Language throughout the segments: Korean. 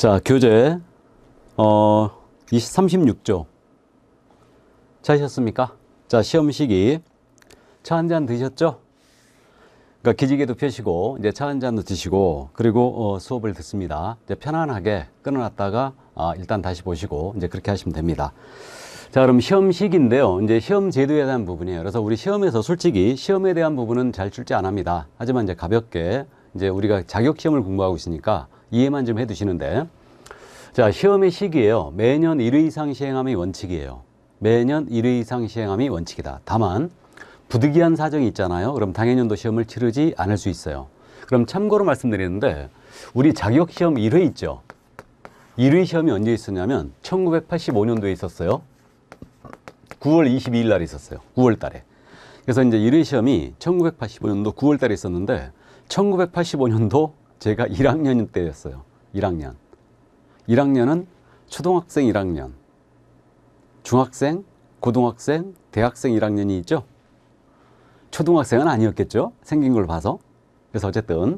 자, 교재 36조 찾으셨습니까? 자, 시험 시기 차 한 잔 드셨죠? 그러니까 기지개도 펴시고 이제 차 한 잔도 드시고 그리고 수업을 듣습니다. 이제 편안하게 끊어놨다가 일단 다시 보시고 이제 그렇게 하시면 됩니다. 자, 그럼 시험 시기인데요. 이제 시험 제도에 대한 부분이에요. 그래서 우리 시험에서 솔직히 시험에 대한 부분은 잘 출제 안 합니다. 하지만 이제 가볍게 이제 우리가 자격 시험을 공부하고 있으니까 이해만 좀 해두시는데, 자, 시험의 시기예요. 매년 1회 이상 시행함이 원칙이에요. 매년 1회 이상 시행함이 원칙이다. 다만 부득이한 사정이 있잖아요. 그럼 당해년도 시험을 치르지 않을 수 있어요. 그럼 참고로 말씀드리는데, 우리 자격 시험 1회 있죠. 1회 시험이 언제 있었냐면 1985년도에 있었어요. 9월 22일 날 있었어요. 9월 달에. 그래서 이제 1회 시험이 1985년도 9월 달에 있었는데 1985년도 제가 1학년 때였어요. 1학년. 1학년은 초등학생 1학년, 중학생, 고등학생, 대학생 1학년이 있죠. 초등학생은 아니었겠죠. 생긴 걸 봐서. 그래서 어쨌든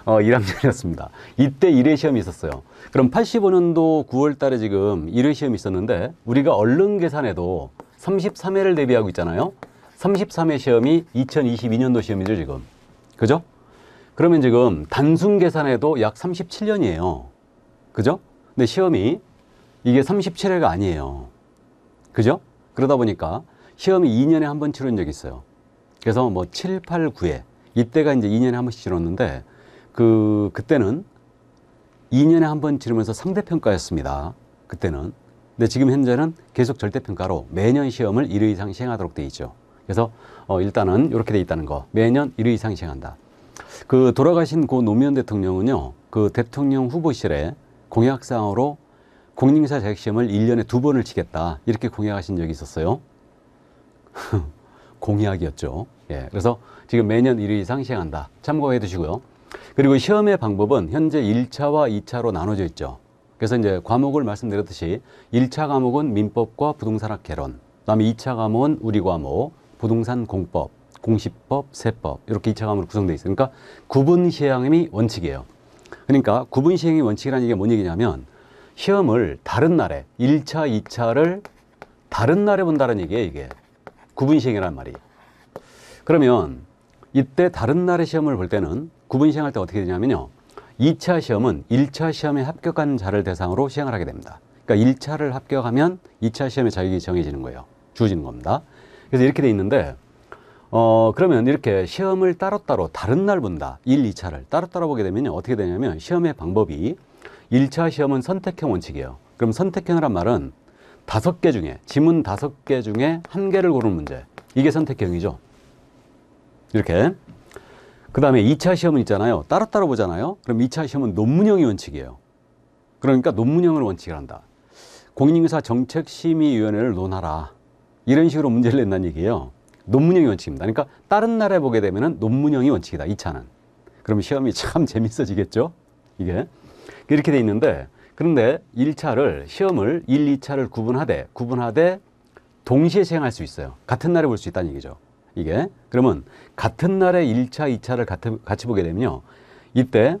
1학년이었습니다. 이때 1회 시험이 있었어요. 그럼 85년도 9월 달에 지금 1회 시험이 있었는데, 우리가 얼른 계산해도 33회를 대비하고 있잖아요. 33회 시험이 2022년도 시험이죠, 지금. 그죠? 그러면 지금 단순 계산해도 약 37년이에요. 그죠? 근데 시험이 이게 37회가 아니에요. 그죠? 그러다 보니까 시험이 2년에 한 번 치른 적이 있어요. 그래서 뭐 7, 8, 9회. 이때가 이제 2년에 한 번씩 치렀는데, 그때는 2년에 한 번 치르면서 상대평가였습니다. 그때는. 근데 지금 현재는 계속 절대평가로 매년 시험을 1회 이상 시행하도록 되어 있죠. 그래서 일단은 이렇게 되어 있다는 거. 매년 1회 이상 시행한다. 돌아가신 고 노무현 대통령은요, 그 대통령 후보실에 공약사항으로 공인중개사 자격시험을 1년에 2번을 치겠다, 이렇게 공약하신 적이 있었어요. 공약이었죠. 예, 그래서 지금 매년 1회 이상 시행한다. 참고해 두시고요. 그리고 시험의 방법은 현재 1차와 2차로 나눠져 있죠. 그래서 이제 과목을 말씀드렸듯이 1차 과목은 민법과 부동산학 개론, 그다음에 2차 과목은 우리 과목, 부동산 공법, 공시법, 세법, 이렇게 2차 과목으로 구성되어 있어요. 그러니까 구분 시행이 원칙이에요. 그러니까 구분 시행이 원칙이라는 게 뭔 얘기냐면, 시험을 다른 날에 1차, 2차를 다른 날에 본다는 얘기예요. 이게 구분 시행이라는 말이. 그러면 이때 다른 날에 시험을 볼 때는 구분 시행할 때 어떻게 되냐면요, 2차 시험은 1차 시험에 합격한 자를 대상으로 시행을 하게 됩니다. 그러니까 1차를 합격하면 2차 시험의 자격이 정해지는 거예요. 주어지는 겁니다. 그래서 이렇게 돼 있는데, 그러면 이렇게 시험을 따로따로 다른 날 본다. 1, 2차를 따로따로 보게 되면 어떻게 되냐면, 시험의 방법이 1차 시험은 선택형 원칙이에요. 그럼 선택형이란 말은 5개 중에, 지문 5개 중에 1개를 고르는 문제. 이게 선택형이죠. 이렇게. 그 다음에 2차 시험은 있잖아요. 따로따로 보잖아요. 그럼 2차 시험은 논문형이 원칙이에요. 그러니까 논문형을 원칙을 한다. 공인중개사 정책심의위원회를 논하라. 이런 식으로 문제를 낸다는 얘기예요. 논문형이 원칙입니다. 그러니까 다른 날에 보게 되면 논문형이 원칙이다, 2차는. 그럼 시험이 참 재밌어지겠죠? 이게. 이렇게 돼 있는데, 그런데 1차를, 시험을 1, 2차를 구분하되 동시에 시행할 수 있어요. 같은 날에 볼 수 있다는 얘기죠. 이게. 그러면 같은 날에 1차, 2차를 같이 보게 되면요, 이때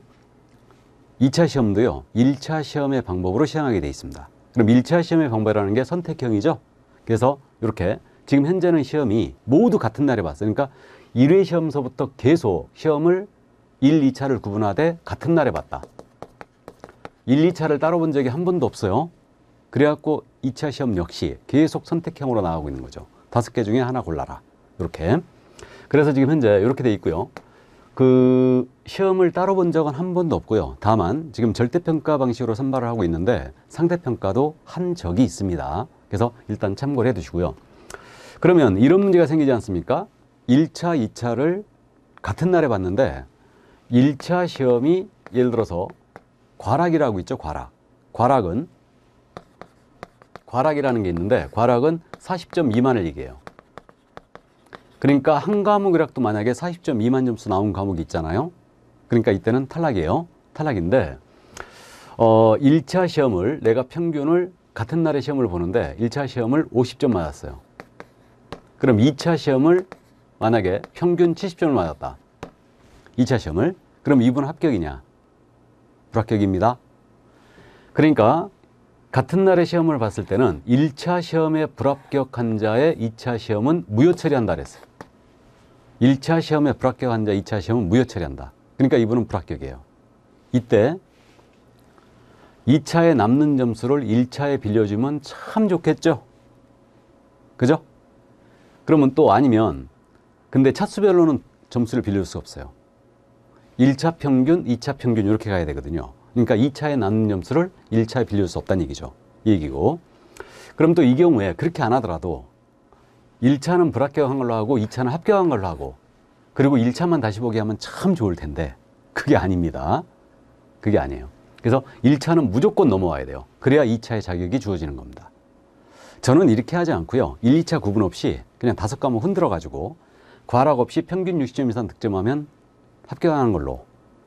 2차 시험도요, 1차 시험의 방법으로 시행하게 돼 있습니다. 그럼 1차 시험의 방법이라는 게 선택형이죠. 그래서 이렇게 지금 현재는 시험이 모두 같은 날에 봤어요. 그러니까 1회 시험서부터 계속 시험을 1, 2차를 구분하되 같은 날에 봤다. 1, 2차를 따로 본 적이 한 번도 없어요. 그래갖고 2차 시험 역시 계속 선택형으로 나가고 있는 거죠. 5개 중에 하나 골라라. 이렇게. 그래서 지금 현재 이렇게 돼 있고요. 시험을 따로 본 적은 한 번도 없고요. 다만 지금 절대평가 방식으로 선발을 하고 있는데 상대평가도 한 적이 있습니다. 그래서 일단 참고를 해 두시고요. 그러면 이런 문제가 생기지 않습니까? 1차, 2차를 같은 날에 봤는데 1차 시험이 예를 들어서 과락이라고 있죠. 과락이라는 게 있는데, 과락은 40점 미만을 얘기해요. 그러니까 한 과목이라도 만약에 40점 미만 점수 나온 과목이 있잖아요. 그러니까 이때는 탈락이에요. 탈락인데, 1차 시험을 내가 평균을 같은 날에 시험을 보는데 1차 시험을 50점 맞았어요. 그럼 2차 시험을 만약에 평균 70점을 맞았다. 2차 시험을. 그럼 이분 합격이냐? 불합격입니다. 그러니까 같은 날의 시험을 봤을 때는 1차 시험에 불합격한 자의 2차 시험은 무효 처리한다 그랬어요. 1차 시험에 불합격한 자 2차 시험은 무효 처리한다. 그러니까 이분은 불합격이에요. 이때 2차에 남는 점수를 1차에 빌려주면 참 좋겠죠? 그죠? 그러면 또 아니면 근데 차수별로는 점수를 빌릴 수 없어요. 1차 평균, 2차 평균 이렇게 가야 되거든요. 그러니까 2차에 남는 점수를 1차에 빌릴 수 없다는 얘기죠. 이 얘기고. 그럼 또 이 경우에 그렇게 안 하더라도 1차는 불합격한 걸로 하고 2차는 합격한 걸로 하고 그리고 1차만 다시 보게 하면 참 좋을 텐데 그게 아닙니다. 그게 아니에요. 그래서 1차는 무조건 넘어와야 돼요. 그래야 2차의 자격이 주어지는 겁니다. 저는 이렇게 하지 않고요. 1, 2차 구분 없이 그냥 5과목 흔들어 가지고 과락 없이 평균 60점 이상 득점하면 합격하는 걸로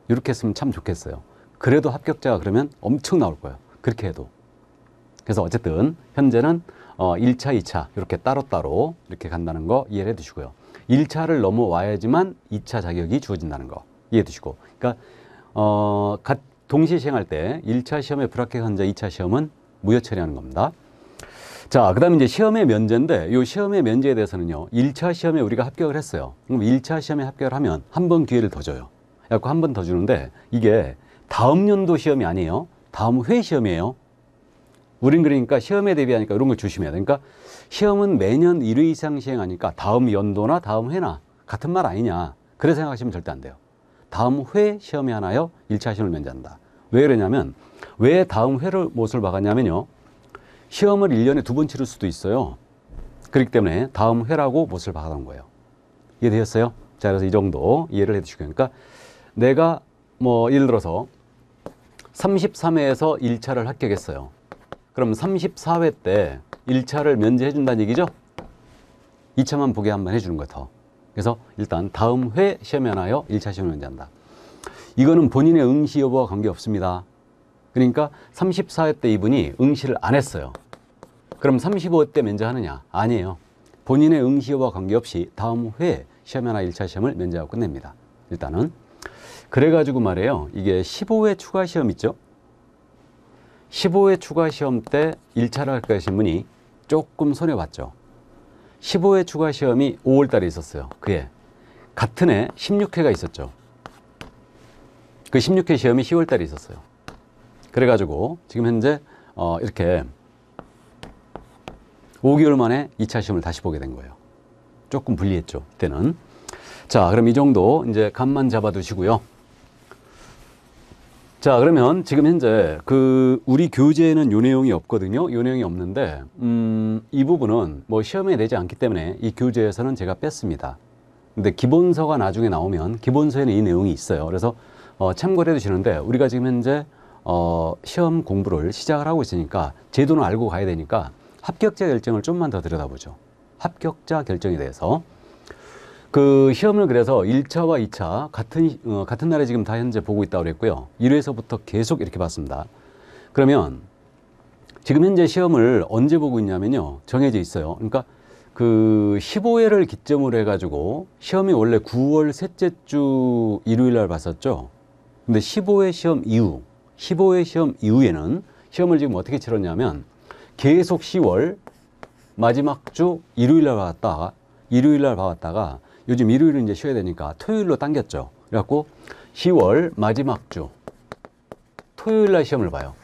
이렇게 했으면 참 좋겠어요. 그래도 합격자가 그러면 엄청 나올 거예요. 그렇게 해도. 그래서 어쨌든 현재는 1차, 2차 이렇게 따로따로 이렇게 간다는 거 이해를 해 두시고요. 1차를 넘어와야지만 2차 자격이 주어진다는 거 이해해 두시고. 그러니까 동시에 시행할 때 1차 시험에 불합격한 자 2차 시험은 무효 처리하는 겁니다. 자, 그 다음에 이제 시험의 면제인데 이 시험의 면제에 대해서는요. 1차 시험에 우리가 합격을 했어요. 그럼 1차 시험에 합격을 하면 한 번 기회를 더 줘요. 그래서 한 번 더 주는데 이게 다음 연도 시험이 아니에요. 다음 회 시험이에요. 우린 그러니까 시험에 대비하니까 이런 걸 조심해야 돼. 그러니까 시험은 매년 1회 이상 시행하니까 다음 연도나 다음 회나 같은 말 아니냐. 그래 생각하시면 절대 안 돼요. 다음 회 시험에 하나요? 1차 시험을 면제한다. 왜 그러냐면 왜 다음 회를 못을 박았냐면요. 시험을 1년에 2번 치를 수도 있어요. 그렇기 때문에 다음 회라고 못을 박아놓은 거예요. 이해되셨어요? 자, 그래서 이 정도 이해를 해 주시고. 그러니까 내가 뭐 예를 들어서 33회에서 1차를 합격했어요. 그럼 34회 때 1차를 면제해 준다는 얘기죠? 2차만 보게 한번 해주는 거예요. 더. 그래서 일단 다음 회 시험에 하나요? 1차 시험을 면제한다. 이거는 본인의 응시 여부와 관계없습니다. 그러니까 34회 때 이분이 응시를 안 했어요. 그럼 35회 때 면제하느냐? 아니에요. 본인의 응시 여부와 관계없이 다음 회 시험에 하나 1차 시험을 면제하고 끝냅니다. 일단은. 그래가지고 말이에요. 이게 15회 추가 시험 있죠? 15회 추가 시험 때 1차를 합격하신 분이 조금 손해봤죠. 15회 추가 시험이 5월 달에 있었어요. 그해. 같은 해 16회가 있었죠. 그 16회 시험이 10월 달에 있었어요. 그래가지고 지금 현재 이렇게 5개월 만에 2차 시험을 다시 보게 된 거예요. 조금 불리했죠. 그때는. 자, 그럼 이 정도 이제 감만 잡아 두시고요. 자, 그러면 지금 현재 우리 교재에는 요 내용이 없거든요. 요 내용이 없는데 이 부분은 뭐 시험에 내지 않기 때문에 이 교재에서는 제가 뺐습니다. 근데 기본서가 나중에 나오면 기본서에는 이 내용이 있어요. 그래서 참고를 해 두시는데 우리가 지금 현재 시험 공부를 시작을 하고 있으니까 제도는 알고 가야 되니까 합격자 결정을 좀만 더 들여다보죠. 합격자 결정에 대해서. 그 시험을 그래서 1차와 2차 같은 날에 지금 다 현재 보고 있다고 그랬고요. 1회에서부터 계속 이렇게 봤습니다. 그러면 지금 현재 시험을 언제 보고 있냐면요. 정해져 있어요. 그러니까 그 15회를 기점으로 해가지고 시험이 원래 9월 셋째 주 일요일 날 봤었죠. 근데 15회 시험 이후에는 시험을 지금 어떻게 치렀냐면 계속 10월 마지막 주 일요일 날 봐왔다가 요즘 일요일은 이제 쉬어야 되니까 토요일로 당겼죠. 그래갖고 10월 마지막 주 토요일 날 시험을 봐요.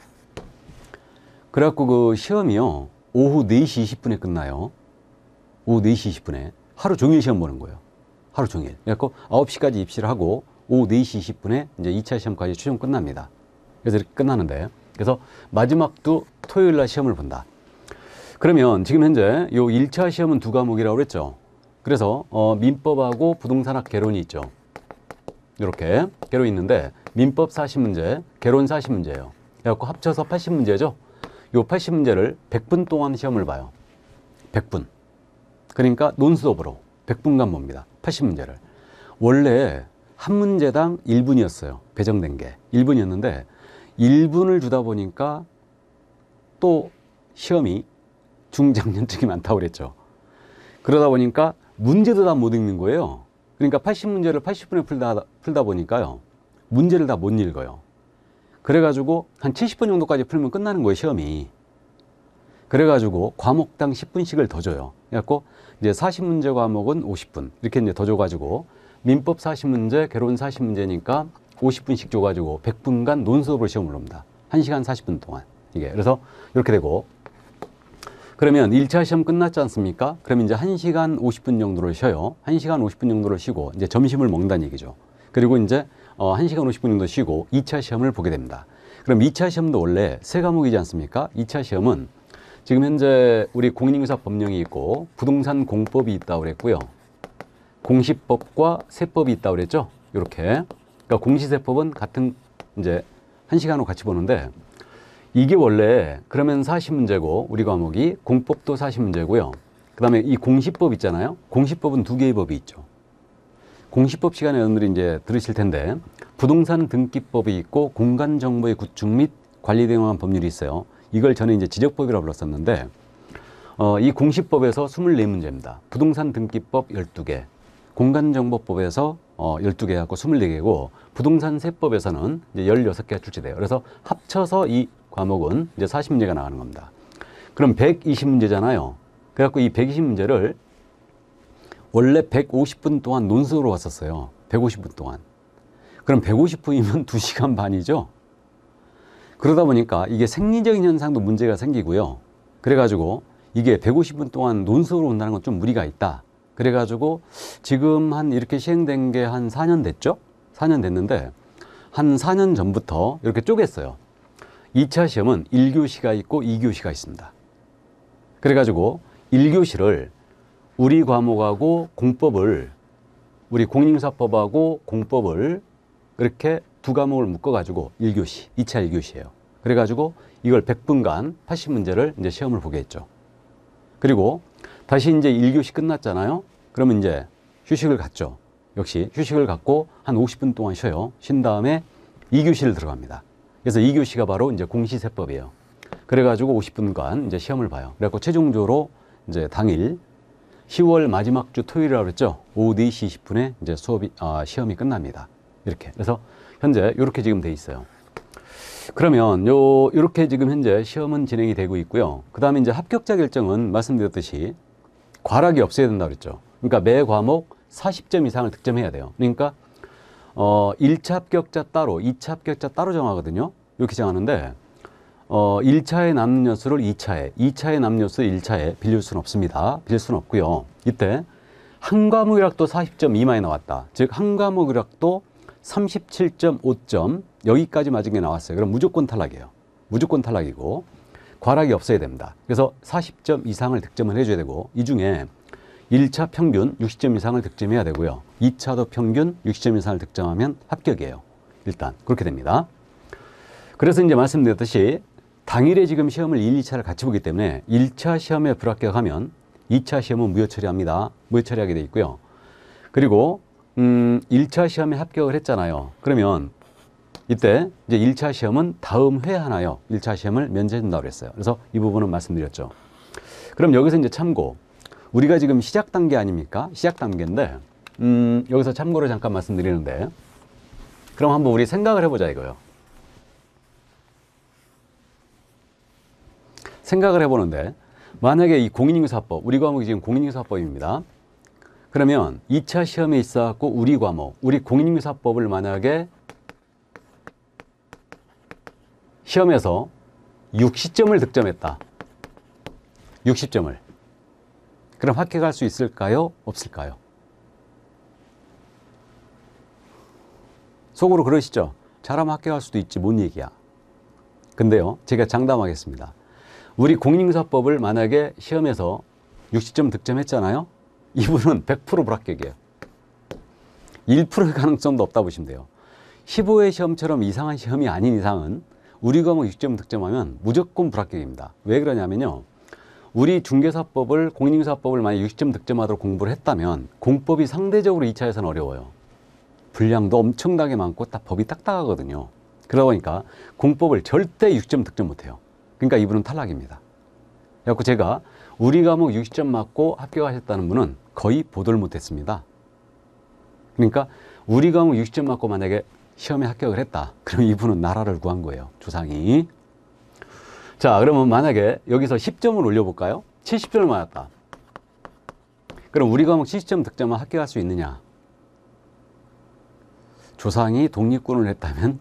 그래갖고 그 시험이요. 오후 4시 20분에 끝나요. 오후 4시 20분에. 하루 종일 시험 보는 거예요. 하루 종일. 그래갖고 9시까지 입시를 하고 오후 4시 20분에 이제 2차 시험까지 최종 끝납니다. 그래서 이렇게 끝나는데 그래서 마지막 주 토요일 날 시험을 본다. 그러면 지금 현재 요 1차 시험은 2과목이라고 그랬죠. 그래서 민법하고 부동산학 개론이 있죠. 이렇게 개론이 있는데 민법 40문제, 개론 40문제예요. 그래갖고 합쳐서 80문제죠. 요 80문제를 100분 동안 시험을 봐요. 100분. 그러니까 논스톱으로 100분간 봅니다. 80문제를. 원래 한 문제당 1분이었어요. 배정된 게. 1분이었는데 1분을 주다 보니까 또 시험이 중장년층이 많다고 그랬죠. 그러다 보니까 문제도 다 못 읽는 거예요. 그러니까 80문제를 80분에 풀다 보니까요. 문제를 다 못 읽어요. 그래가지고 한 70분 정도까지 풀면 끝나는 거예요, 시험이. 그래가지고 과목당 10분씩을 더 줘요. 그래갖고 이제 40문제 과목은 50분 이렇게 이제 더 줘가지고 민법 40문제, 개론 40문제니까 50분씩 줘가지고 100분간 논수업으로 시험을 봅니다. 1시간 40분 동안. 이게. 그래서 이렇게 되고, 그러면 1차 시험 끝났지 않습니까? 그러면 이제 1시간 50분 정도를 쉬어요. 1시간 50분 정도를 쉬고 이제 점심을 먹는다는 얘기죠. 그리고 이제 1시간 50분 정도 쉬고 2차 시험을 보게 됩니다. 그럼 2차 시험도 원래 세 과목이지 않습니까? 2차 시험은 지금 현재 우리 공인인증서 법령이 있고 부동산 공법이 있다고 그랬고요. 공시법과 세법이 있다고 그랬죠. 이렇게. 그러니까 공시세법은 같은 이제 1시간으로 같이 보는데, 이게 원래 그러면 40문제고 우리 과목이 공법도 40문제고요. 그 다음에 이 공시법 있잖아요. 공시법은 두 개의 법이 있죠. 공시법 시간에 여러분들이 이제 들으실 텐데, 부동산 등기법이 있고 공간정보의 구축 및 관리 등에 관한 법률이 있어요. 이걸 저는 이제 지적법이라고 불렀었는데, 이 공시법에서 24문제입니다. 부동산 등기법 12개, 공간정보법에서 12개 갖고 24개고, 부동산 세법에서는 이제 16개가 출제돼요. 그래서 합쳐서 이 과목은 이제 40문제가 나가는 겁니다. 그럼 120문제잖아요. 그래갖고 이 120문제를 원래 150분 동안 논술로 왔었어요. 150분 동안. 그럼 150분이면 2시간 반이죠. 그러다 보니까 이게 생리적인 현상도 문제가 생기고요. 그래가지고 이게 150분 동안 논술로 온다는 건 좀 무리가 있다. 그래가지고 지금 한 이렇게 시행된 게 한 4년 됐죠? 4년 됐는데 한 4년 전부터 이렇게 쪼갰어요. 2차 시험은 1교시가 있고 2교시가 있습니다. 그래가지고 1교시를 우리 과목하고 공법을, 우리 공인인증서법하고 공법을 이렇게 두 과목을 묶어가지고 1교시, 2차 1교시예요. 그래가지고 이걸 100분간 80문제를 이제 시험을 보게 했죠. 그리고 다시 이제 1교시 끝났잖아요. 그러면 이제 휴식을 갖죠. 역시 휴식을 갖고 한 50분 동안 쉬어요. 쉰 다음에 2교시를 들어갑니다. 그래서 2교시가 바로 이제 공시세법이에요. 그래가지고 50분간 이제 시험을 봐요. 그래갖고 최종적으로 이제 당일 10월 마지막 주 토요일이라고 그랬죠. 오후 4시 20분에 이제 시험이 끝납니다. 이렇게. 그래서 현재 이렇게 지금 돼 있어요. 그러면 요렇게 지금 현재 시험은 진행이 되고 있고요. 그 다음에 이제 합격자 결정은 말씀드렸듯이 과락이 없어야 된다고 그랬죠. 그러니까 매 과목 40점 이상을 득점해야 돼요. 그러니까 1차 합격자 따로, 2차 합격자 따로 정하거든요. 이렇게 정하는데 1차에 남는 여수를 2차에, 2차에 남는 여수를 1차에 빌릴 수는 없습니다. 빌릴 수는 없고요. 이때 한 과목이라도 40점 미만이 나왔다. 즉 한 과목이라도 37.5점 여기까지 맞은 게 나왔어요. 그럼 무조건 탈락이에요. 무조건 탈락이고 과락이 없어야 됩니다. 그래서 40점 이상을 득점을 해줘야 되고, 이 중에 1차 평균 60점 이상을 득점해야 되고요. 2차도 평균 60점 이상을 득점하면 합격이에요. 일단 그렇게 됩니다. 그래서 이제 말씀드렸듯이 당일에 지금 시험을 1, 2차를 같이 보기 때문에 1차 시험에 불합격하면 2차 시험은 무효 처리합니다. 무효 처리하게 돼 있고요. 그리고 1차 시험에 합격을 했잖아요. 그러면 이때 이제 1차 시험은 다음 회에 하나요. 1차 시험을 면제해준다고 그랬어요. 그래서 이 부분은 말씀드렸죠. 그럼 여기서 이제 참고, 우리가 지금 시작 단계 아닙니까? 시작 단계인데 여기서 참고로 잠깐 말씀드리는데, 그럼 한번 우리 생각을 해보자 이거요. 생각을 해보는데, 만약에 이 공인인증서법, 우리 과목이 지금 공인인증서법입니다. 그러면 2차 시험에 있어갖고 우리 과목, 우리 공인인증서법을 만약에 시험에서 60점을 득점했다. 60점을. 그럼 합격할 수 있을까요? 없을까요? 속으로 그러시죠? 잘하면 합격할 수도 있지, 뭔 얘기야. 근데요, 제가 장담하겠습니다. 우리 공인인증서법을 만약에 시험에서 60점 득점했잖아요. 이분은 100% 불합격이에요. 1%의 가능성도 없다 보시면 돼요. 15회 시험처럼 이상한 시험이 아닌 이상은 우리 과목 60점 득점하면 무조건 불합격입니다. 왜 그러냐면요, 우리 중개사법을, 공인인증서법을 만약 60점 득점하도록 공부를 했다면 공법이 상대적으로 2차에서는 어려워요. 분량도 엄청나게 많고 딱 법이 딱딱하거든요. 그러다 보니까 공법을 절대 60점 득점 못해요. 그러니까 이분은 탈락입니다. 그래서 제가 우리 과목 60점 맞고 합격하셨다는 분은 거의 보도를 못했습니다. 그러니까 우리 과목 60점 맞고 만약에 시험에 합격을 했다. 그럼 이분은 나라를 구한 거예요. 조상이. 자, 그러면 만약에 여기서 10점을 올려볼까요? 70점을 맞았다. 그럼 우리 과목 70점 득점만 합격할 수 있느냐? 조상이 독립군을 했다면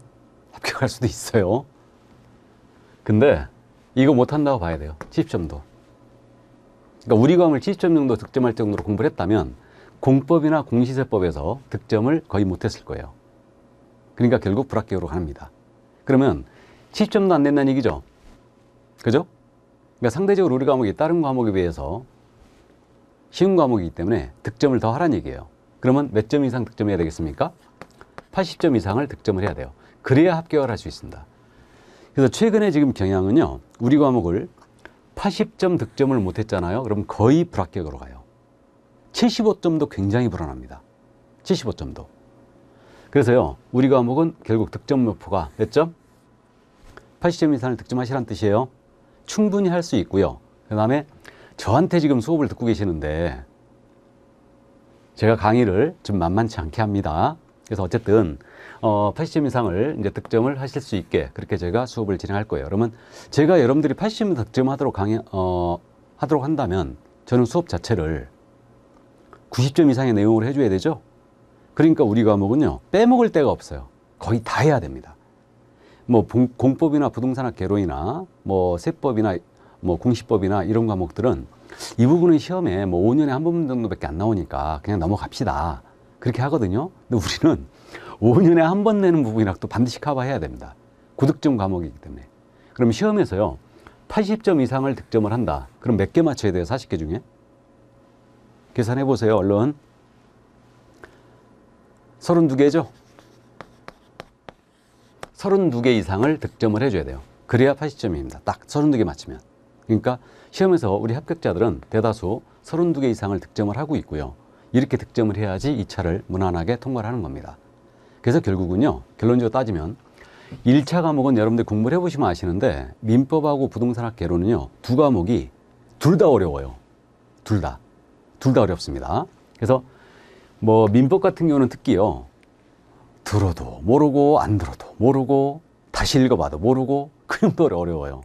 합격할 수도 있어요. 근데 이거 못한다고 봐야 돼요. 70점도. 그러니까 우리 과목을 70점 정도 득점할 정도로 공부를 했다면 공법이나 공시세법에서 득점을 거의 못했을 거예요. 그러니까 결국 불합격으로 갑니다. 그러면 70점도 안 된다는 얘기죠. 그죠? 그러니까 상대적으로 우리 과목이 다른 과목에 비해서 쉬운 과목이기 때문에 득점을 더 하라는 얘기예요. 그러면 몇 점 이상 득점해야 되겠습니까? 80점 이상을 득점을 해야 돼요. 그래야 합격을 할 수 있습니다. 그래서 최근에 지금 경향은요, 우리 과목을 80점 득점을 못했잖아요. 그럼 거의 불합격으로 가요. 75점도 굉장히 불안합니다. 75점도. 그래서요, 우리 과목은 결국 득점 목표가 몇 점? 80점 이상을 득점하시라는 뜻이에요. 충분히 할 수 있고요. 그 다음에 저한테 지금 수업을 듣고 계시는데 제가 강의를 좀 만만치 않게 합니다. 그래서 어쨌든 80점 이상을 이제 득점을 하실 수 있게 그렇게 제가 수업을 진행할 거예요. 그러면 제가 여러분들이 80점 득점하도록 하도록 한다면 저는 수업 자체를 90점 이상의 내용을 해줘야 되죠. 그러니까 우리 과목은요, 빼먹을 데가 없어요. 거의 다 해야 됩니다. 뭐 공법이나 부동산학 개론이나 뭐 세법이나 뭐 공시법이나 이런 과목들은 이 부분은 시험에 뭐 5년에 한 번 정도밖에 안 나오니까 그냥 넘어갑시다. 그렇게 하거든요. 근데 우리는 5년에 한 번 내는 부분이라 또 반드시 커버해야 됩니다. 고득점 과목이기 때문에. 그럼 시험에서요, 80점 이상을 득점을 한다. 그럼 몇 개 맞춰야 돼요? 40개 중에? 계산해 보세요. 얼른. 32개죠? 32개 이상을 득점을 해줘야 돼요. 그래야 80점입니다. 딱 32개 맞추면. 그러니까 시험에서 우리 합격자들은 대다수 32개 이상을 득점을 하고 있고요. 이렇게 득점을 해야지 2차를 무난하게 통과를 하는 겁니다. 그래서 결국은요, 결론적으로 따지면 1차 과목은 여러분들 공부를 해보시면 아시는데 민법하고 부동산학 개론은요, 두 과목이 둘 다 어려워요. 둘 다 어렵습니다. 그래서 뭐 민법 같은 경우는 특히요, 들어도 모르고 안 들어도 모르고 다시 읽어봐도 모르고 그 정도로 어려워요.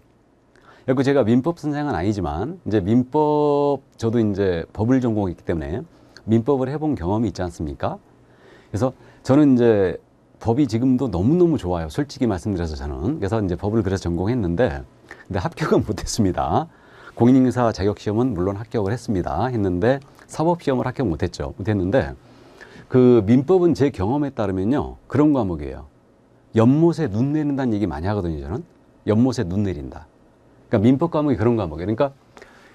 그리고 제가 민법 선생은 아니지만 이제 민법, 저도 이제 법을 전공했기 때문에 민법을 해본 경험이 있지 않습니까? 그래서 저는 이제 법이 지금도 너무너무 좋아요. 솔직히 말씀드려서 저는. 그래서 이제 법을 그래서 전공했는데, 근데 합격은 못했습니다. 공인인사 자격시험은 물론 합격을 했는데 사법시험을 합격 못했는데 그 민법은 제 경험에 따르면요, 그런 과목이에요. 연못에 눈 내린다는 얘기 많이 하거든요. 저는 연못에 눈 내린다. 그러니까 민법 과목이 그런 과목이에요. 그러니까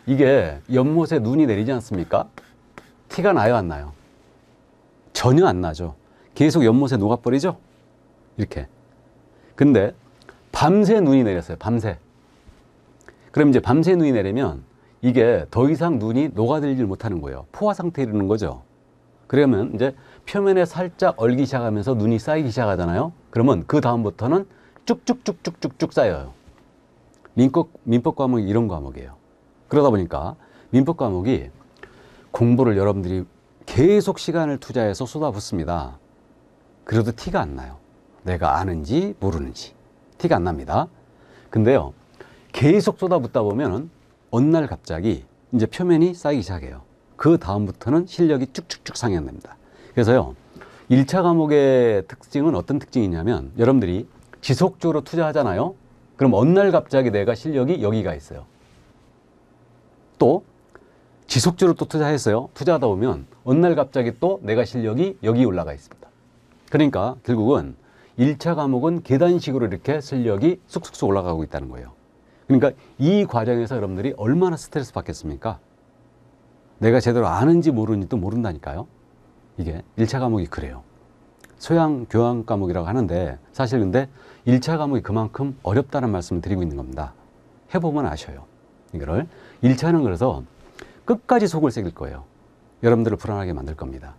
이게 연못에 눈이 내리지 않습니까? 티가 나요, 안 나요? 전혀 안 나죠. 계속 연못에 녹아버리죠? 이렇게. 근데 밤새 눈이 내렸어요. 밤새. 그럼 이제 밤새 눈이 내리면 이게 더 이상 눈이 녹아들질 못하는 거예요. 포화 상태에 이르는 거죠. 그러면 이제 표면에 살짝 얼기 시작하면서 눈이 쌓이기 시작하잖아요. 그러면 그 다음부터는 쭉쭉쭉쭉쭉쭉 쌓여요. 민법 과목이 이런 과목이에요. 그러다 보니까 민법 과목이 공부를 여러분들이 계속 시간을 투자해서 쏟아붓습니다. 그래도 티가 안 나요. 내가 아는지 모르는지 티가 안 납니다. 근데요, 계속 쏟아붓다 보면은 어느 날 갑자기 이제 표면이 쌓이기 시작해요. 그 다음부터는 실력이 쭉쭉쭉 상향됩니다. 그래서요, 1차 과목의 특징은 어떤 특징이냐면 여러분들이 지속적으로 투자하잖아요. 그럼 어느 날 갑자기 내가 실력이 여기가 있어요. 또 지속적으로 또 투자했어요. 투자하다 보면 어느 날 갑자기 또 내가 실력이 여기 올라가 있습니다. 그러니까 결국은 1차 과목은 계단식으로 이렇게 실력이 쑥쑥쑥 올라가고 있다는 거예요. 그러니까 이 과정에서 여러분들이 얼마나 스트레스 받겠습니까? 내가 제대로 아는지 모르는지도 모른다니까요. 이게 1차 과목이 그래요. 소양 교양 과목이라고 하는데 사실 근데 1차 과목이 그만큼 어렵다는 말씀을 드리고 있는 겁니다. 해보면 아셔요. 이거를 1차는 그래서 끝까지 속을 새길 거예요. 여러분들을 불안하게 만들 겁니다.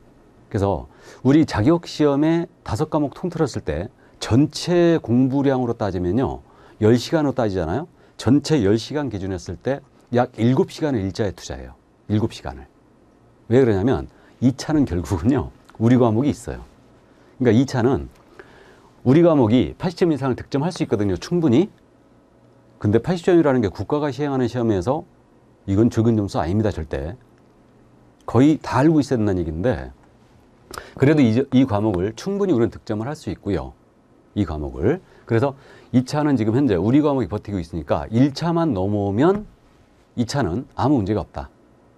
그래서 우리 자격시험에 5과목 통틀었을 때 전체 공부량으로 따지면요, 10시간으로 따지잖아요. 전체 10시간 기준으로 했을 때 약 7시간을 1차에 투자해요. 7시간을. 왜 그러냐면 2차는 결국은요, 우리 과목이 있어요. 그러니까 2차는 우리 과목이 80점 이상을 득점할 수 있거든요. 충분히. 근데 80점이라는 게 국가가 시행하는 시험에서 이건 적은 점수 아닙니다. 절대. 거의 다 알고 있어야 된다는 얘기인데 그래도 이 과목을 충분히 우리는 득점을 할 수 있고요. 이 과목을. 그래서 2차는 지금 현재 우리 과목이 버티고 있으니까 1차만 넘어오면 2차는 아무 문제가 없다.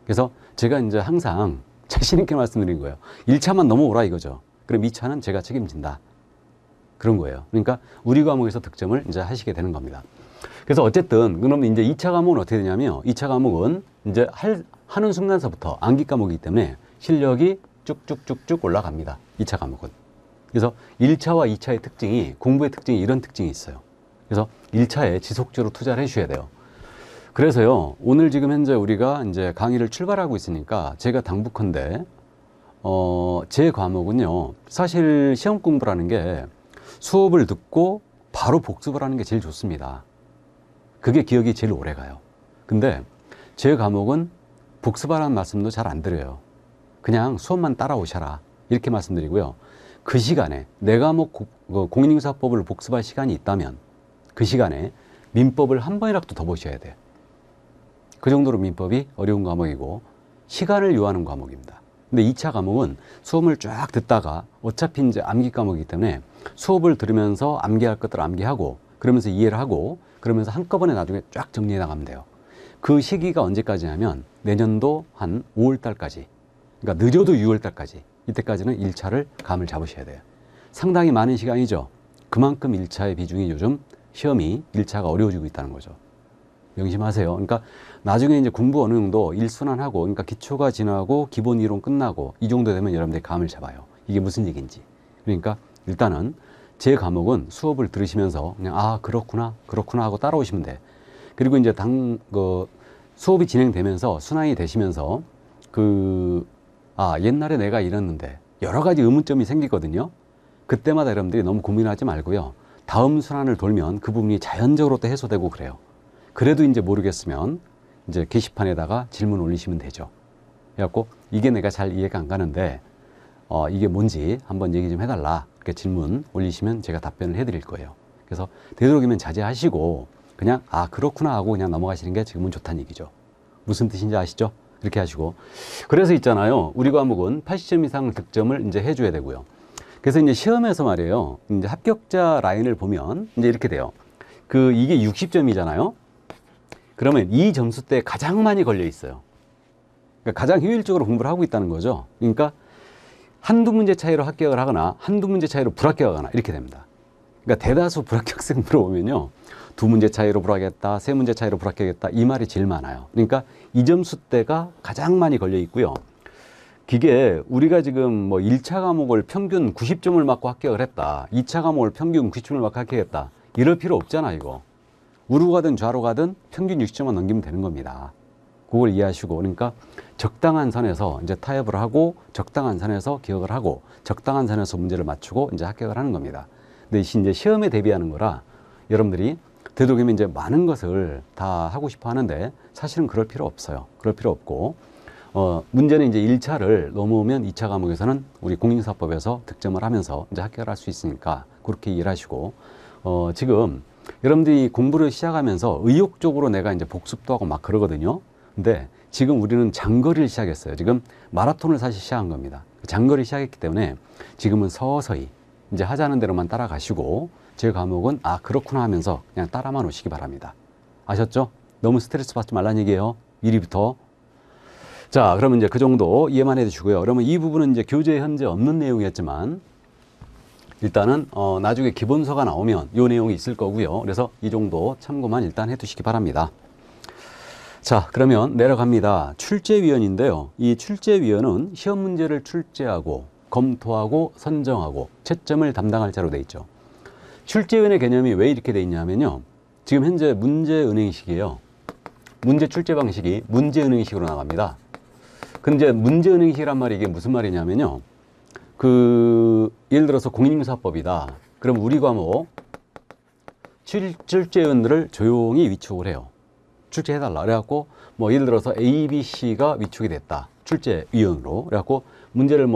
그래서 제가 이제 항상 자신 있게 말씀드린 거예요. 1차만 넘어오라 이거죠. 그럼 2차는 제가 책임진다. 그런 거예요. 그러니까 우리 과목에서 득점을 이제 하시게 되는 겁니다. 그래서 어쨌든 그러면 이제 2차 과목은 어떻게 되냐면 2차 과목은 이제 하는 순간서부터 암기 과목이기 때문에 실력이 쭉쭉쭉쭉 올라갑니다. 2차 과목은. 그래서 1차와 2차의 특징이 공부의 특징이 이런 특징이 있어요. 그래서 1차에 지속적으로 투자를 해 주셔야 돼요. 그래서요. 오늘 지금 현재 우리가 이제 강의를 출발하고 있으니까 제가 당부컨대 제 과목은요. 사실 시험 공부라는 게 수업을 듣고 바로 복습을 하는 게 제일 좋습니다. 그게 기억이 제일 오래 가요. 근데 제 과목은 복습하라는 말씀도 잘 안 드려요. 그냥 수업만 따라오셔라. 이렇게 말씀드리고요. 그 시간에 내 과목 공인중개사법을 복습할 시간이 있다면 그 시간에 민법을 한 번이라도 더 보셔야 돼요. 그 정도로 민법이 어려운 과목이고 시간을 요하는 과목입니다. 근데 2차 과목은 수업을 쫙 듣다가 어차피 이제 암기 과목이기 때문에 수업을 들으면서 암기할 것들을 암기하고 그러면서 이해를 하고 그러면서 한꺼번에 나중에 쫙 정리해 나가면 돼요. 그 시기가 언제까지냐면 내년도 한 5월 달까지. 그러니까 늦어도 6월 달까지. 이때까지는 1차를 감을 잡으셔야 돼요. 상당히 많은 시간이죠. 그만큼 1차의 비중이 요즘 시험이 1차가 어려워지고 있다는 거죠. 명심하세요. 그러니까 나중에 이제 공부 어느 정도 일순환하고 그러니까 기초가 지나고 기본 이론 끝나고 이 정도 되면 여러분들이 감을 잡아요. 이게 무슨 얘기인지. 그러니까 일단은 제 과목은 수업을 들으시면서 그냥 아 그렇구나 하고 따라오시면 돼. 그리고 이제 수업이 진행되면서 순환이 되시면서 옛날에 내가 이랬는데 여러 가지 의문점이 생기거든요. 그때마다 여러분들이 너무 고민하지 말고요. 다음 순환을 돌면 그 부분이 자연적으로 또 해소되고 그래요. 그래도 이제 모르겠으면 이제 게시판에다가 질문 올리시면 되죠. 그래갖고 이게 내가 잘 이해가 안 가는데 이게 뭔지 한번 얘기 좀 해달라. 이렇게 질문 올리시면 제가 답변을 해드릴 거예요. 그래서 되도록이면 자제하시고 그냥 그렇구나 하고 그냥 넘어가시는 게 지금은 좋다는 얘기죠. 무슨 뜻인지 아시죠? 이렇게 하시고 그래서 있잖아요. 우리 과목은 80점 이상 득점을 이제 해줘야 되고요. 그래서 이제 시험에서 말이에요. 이제 합격자 라인을 보면 이제 이렇게 돼요. 이게 60점이잖아요. 그러면 이 점수대에 가장 많이 걸려 있어요. 그러니까 가장 효율적으로 공부를 하고 있다는 거죠. 그러니까 한두 문제 차이로 합격을 하거나 한두 문제 차이로 불합격하거나 이렇게 됩니다. 그러니까 대다수 불합격생 물어보면요. 2문제 차이로 불합격했다, 3문제 차이로 불합격했다 이 말이 제일 많아요. 그러니까 이 점수대가 가장 많이 걸려 있고요. 이게 우리가 지금 뭐 1차 과목을 평균 90점을 맞고 합격을 했다. 2차 과목을 평균 90점을 맞고 합격했다. 이럴 필요 없잖아 이거. 우로 가든 좌로 가든 평균 60점만 넘기면 되는 겁니다. 그걸 이해하시고 그러니까 적당한 선에서 이제 타협을 하고 적당한 선에서 기억을 하고 적당한 선에서 문제를 맞추고 이제 합격을 하는 겁니다. 근데 이제 시험에 대비하는 거라 여러분들이 되도록이면 이제 많은 것을 다 하고 싶어 하는데 사실은 그럴 필요 없어요. 그럴 필요 없고 문제는 이제 1차를 넘어오면 2차 과목에서는 우리 공인사법에서 득점을 하면서 이제 합격을 할 수 있으니까 그렇게 이해를 하시고 지금 여러분들이 공부를 시작하면서 의욕적으로 내가 이제 복습도 하고 막 그러거든요. 근데 지금 우리는 장거리를 시작했어요. 지금 마라톤을 사실 시작한 겁니다. 장거리 시작했기 때문에 지금은 서서히 이제 하자는 대로만 따라가시고 제 과목은 그렇구나 하면서 그냥 따라만 오시기 바랍니다. 아셨죠? 너무 스트레스 받지 말라는 얘기예요. 미리부터. 자, 그러면 이제 그 정도 이해만 해주시고요. 그러면 이 부분은 이제 교재에 현재 없는 내용이었지만 일단은 나중에 기본서가 나오면 이 내용이 있을 거고요. 그래서 이 정도 참고만 일단 해두시기 바랍니다. 자, 그러면 내려갑니다. 출제위원인데요. 이 출제위원은 시험 문제를 출제하고 검토하고 선정하고 채점을 담당할 자로 되어 있죠. 출제위원의 개념이 왜 이렇게 되어 있냐면요. 지금 현재 문제은행식이에요. 문제 출제 방식이 문제은행식으로 나갑니다. 근데 문제은행식이란 말이 이게 무슨 말이냐면요. 예를 들어서 공인중개사법이다. 그럼 우리 과목 출제위원들을 조용히 위촉을 해요. 출제해달라. 그래갖고 예를 들어서 A, B, C가 위촉이 됐다. 출제위원으로. 그래갖고 문제를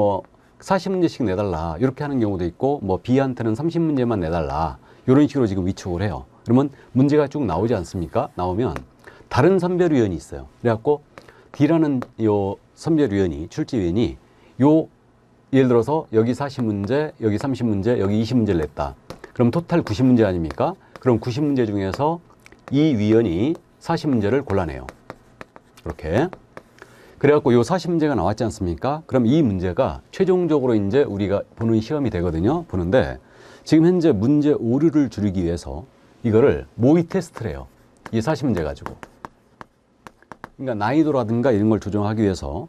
40문제씩 내달라 이렇게 하는 경우도 있고 뭐 B한테는 30문제만 내달라 이런 식으로 지금 위촉을 해요. 그러면 문제가 쭉 나오지 않습니까? 나오면 다른 선별위원이 있어요. 그래갖고 D라는 요 선별위원이 출제위원이 요 예를 들어서 여기 40문제, 여기 30문제, 여기 20문제를 냈다. 그럼 토탈 90문제 아닙니까? 그럼 90문제 중에서 이 위원이 40문제를 골라내요. 이렇게. 그래갖고 요 40문제가 나왔지 않습니까? 그럼 이 문제가 최종적으로 이제 우리가 보는 시험이 되거든요. 보는데 지금 현재 문제 오류를 줄이기 위해서 이거를 모의 테스트를 해요. 이 40문제 가지고. 그러니까 난이도라든가 이런 걸 조정하기 위해서